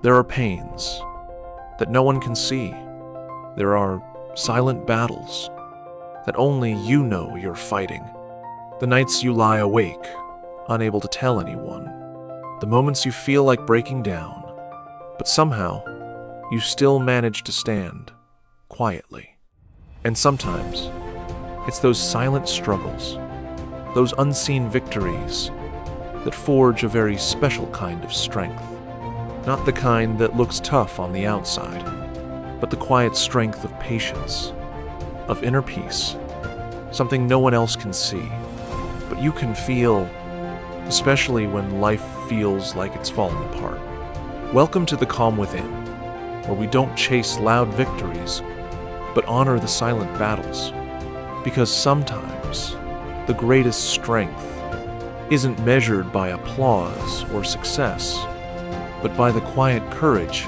There are pains that no one can see. There are silent battles that only you know you're fighting. The nights you lie awake, unable to tell anyone. The moments you feel like breaking down, but somehow you still manage to stand quietly. And sometimes it's those silent struggles, those unseen victories that forge a very special kind of strength. Not the kind that looks tough on the outside, but the quiet strength of patience, of inner peace, something no one else can see, but you can feel, especially when life feels like it's falling apart. Welcome to the calm within, where we don't chase loud victories, but honor the silent battles. Because sometimes the greatest strength isn't measured by applause or success, but by the quiet courage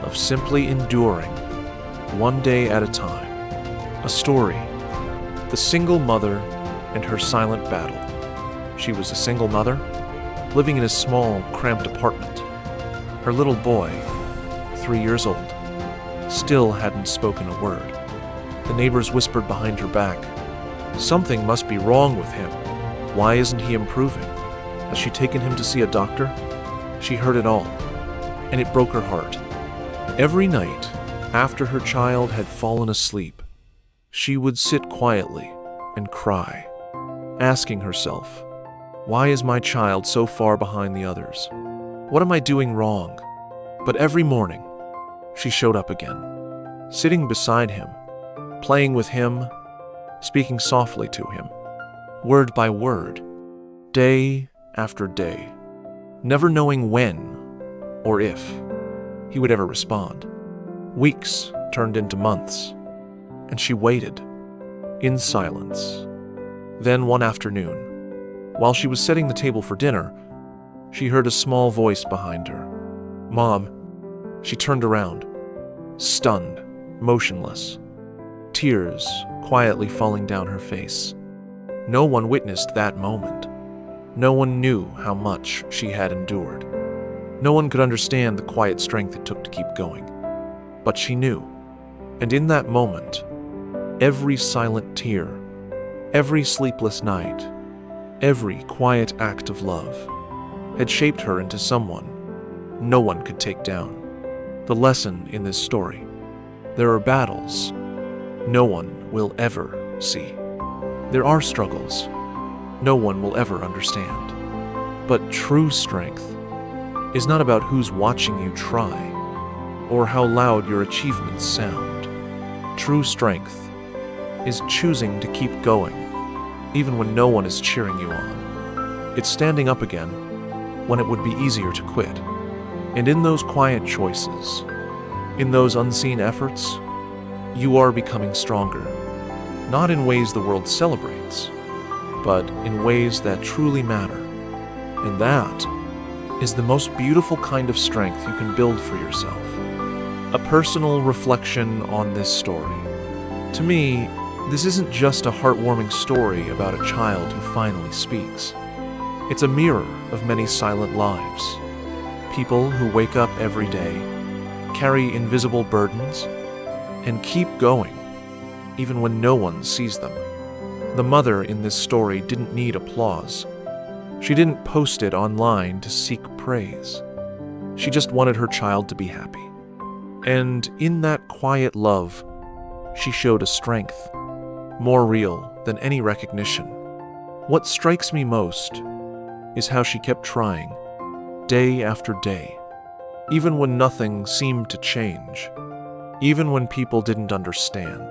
of simply enduring one day at a time. A story, the single mother and her silent battle. She was a single mother, living in a small, cramped apartment. Her little boy, 3 years old, still hadn't spoken a word. The neighbors whispered behind her back, "Something must be wrong with him. Why isn't he improving? Has she taken him to see a doctor?" She heard it all, and it broke her heart. Every night, after her child had fallen asleep, she would sit quietly and cry, asking herself, "Why is my child so far behind the others? What am I doing wrong?" But every morning, she showed up again, sitting beside him, playing with him, speaking softly to him, word by word, day after day, never knowing when or if he would ever respond. Weeks turned into months, and she waited in silence. Then one afternoon, while she was setting the table for dinner, she heard a small voice behind her. "Mom." She turned around, stunned, motionless, tears quietly falling down her face. No one witnessed that moment. No one knew how much she had endured. No one could understand the quiet strength it took to keep going. But she knew, and in that moment, every silent tear, every sleepless night, every quiet act of love had shaped her into someone no one could take down. The lesson in this story: there are battles no one will ever see. There are struggles no one will ever understand. But true strength is not about who's watching you try or how loud your achievements sound. True strength is choosing to keep going even when no one is cheering you on. It's standing up again when it would be easier to quit. And in those quiet choices, in those unseen efforts, you are becoming stronger. Not in ways the world celebrates, but in ways that truly matter. And that is the most beautiful kind of strength you can build for yourself. A personal reflection on this story. To me, this isn't just a heartwarming story about a child who finally speaks. It's a mirror of many silent lives. People who wake up every day, carry invisible burdens, and keep going, even when no one sees them. The mother in this story didn't need applause. She didn't post it online to seek praise. She just wanted her child to be happy. And in that quiet love, she showed a strength, more real than any recognition. What strikes me most is how she kept trying, day after day, even when nothing seemed to change, even when people didn't understand,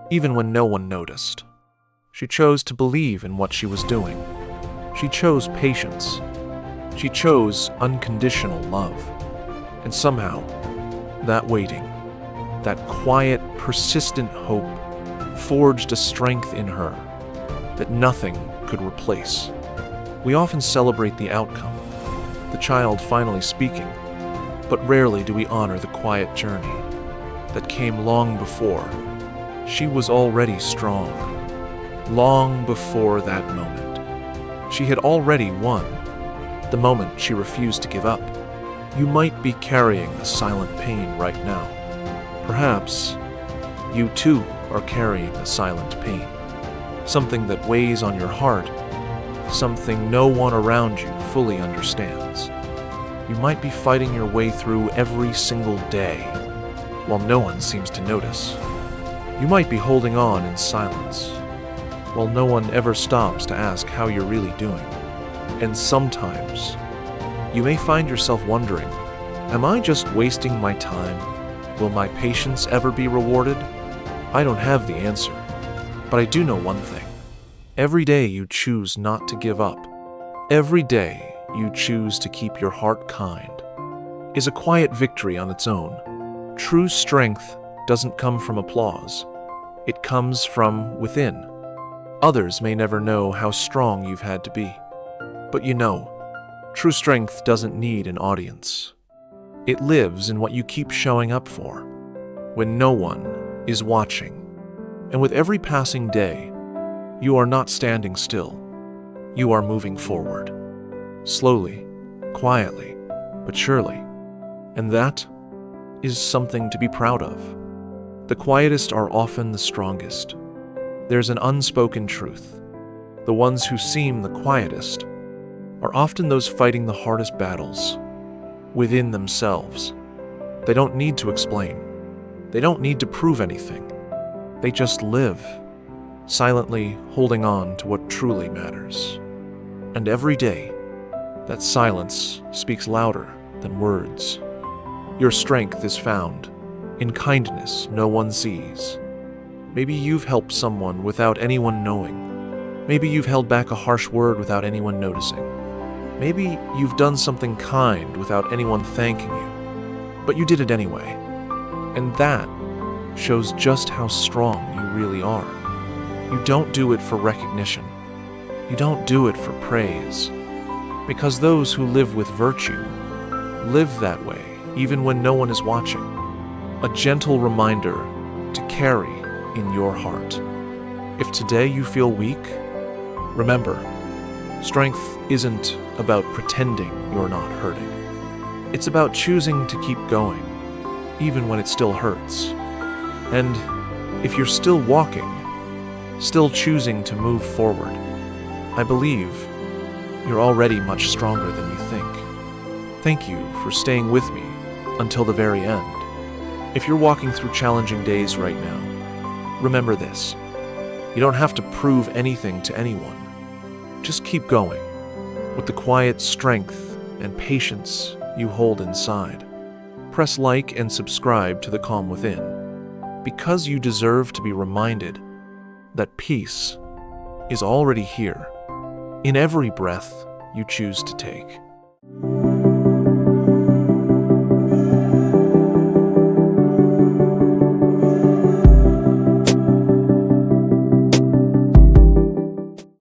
even when no one noticed. She chose to believe in what she was doing. She chose patience. She chose unconditional love. And somehow, that waiting, that quiet, persistent hope forged a strength in her that nothing could replace. We often celebrate the outcome, the child finally speaking, but rarely do we honor the quiet journey that came long before. She was already strong, long before that moment. She had already won, the moment she refused to give up. You might be carrying a silent pain right now. Perhaps you too are carrying a silent pain, something that weighs on your heart, something no one around you fully understands. You might be fighting your way through every single day, while no one seems to notice. You might be holding on in silence, while no one ever stops to ask how you're really doing. And sometimes, you may find yourself wondering, am I just wasting my time? Will my patience ever be rewarded? I don't have the answer, but I do know one thing. Every day you choose not to give up, every day you choose to keep your heart kind, is a quiet victory on its own. True strength doesn't come from applause. It comes from within. Others may never know how strong you've had to be, but you know, true strength doesn't need an audience. It lives in what you keep showing up for, when no one is watching. And with every passing day, you are not standing still. You are moving forward. Slowly, quietly, but surely. And that is something to be proud of. The quietest are often the strongest. There's an unspoken truth. The ones who seem the quietest are often those fighting the hardest battles within themselves. They don't need to explain. They don't need to prove anything. They just live, silently holding on to what truly matters. And every day, that silence speaks louder than words. Your strength is found in kindness no one sees. Maybe you've helped someone without anyone knowing. Maybe you've held back a harsh word without anyone noticing. Maybe you've done something kind without anyone thanking you, but you did it anyway. And that shows just how strong you really are. You don't do it for recognition. You don't do it for praise. Because those who live with virtue live that way even when no one is watching. A gentle reminder to carry in your heart. If today you feel weak, remember, strength isn't about pretending you're not hurting. It's about choosing to keep going, even when it still hurts. And if you're still walking, still choosing to move forward, I believe you're already much stronger than you think. Thank you for staying with me until the very end. If you're walking through challenging days right now, remember this. You don't have to prove anything to anyone. Just keep going with the quiet strength and patience you hold inside. Press like and subscribe to The Calm Within, because you deserve to be reminded that peace is already here in every breath you choose to take.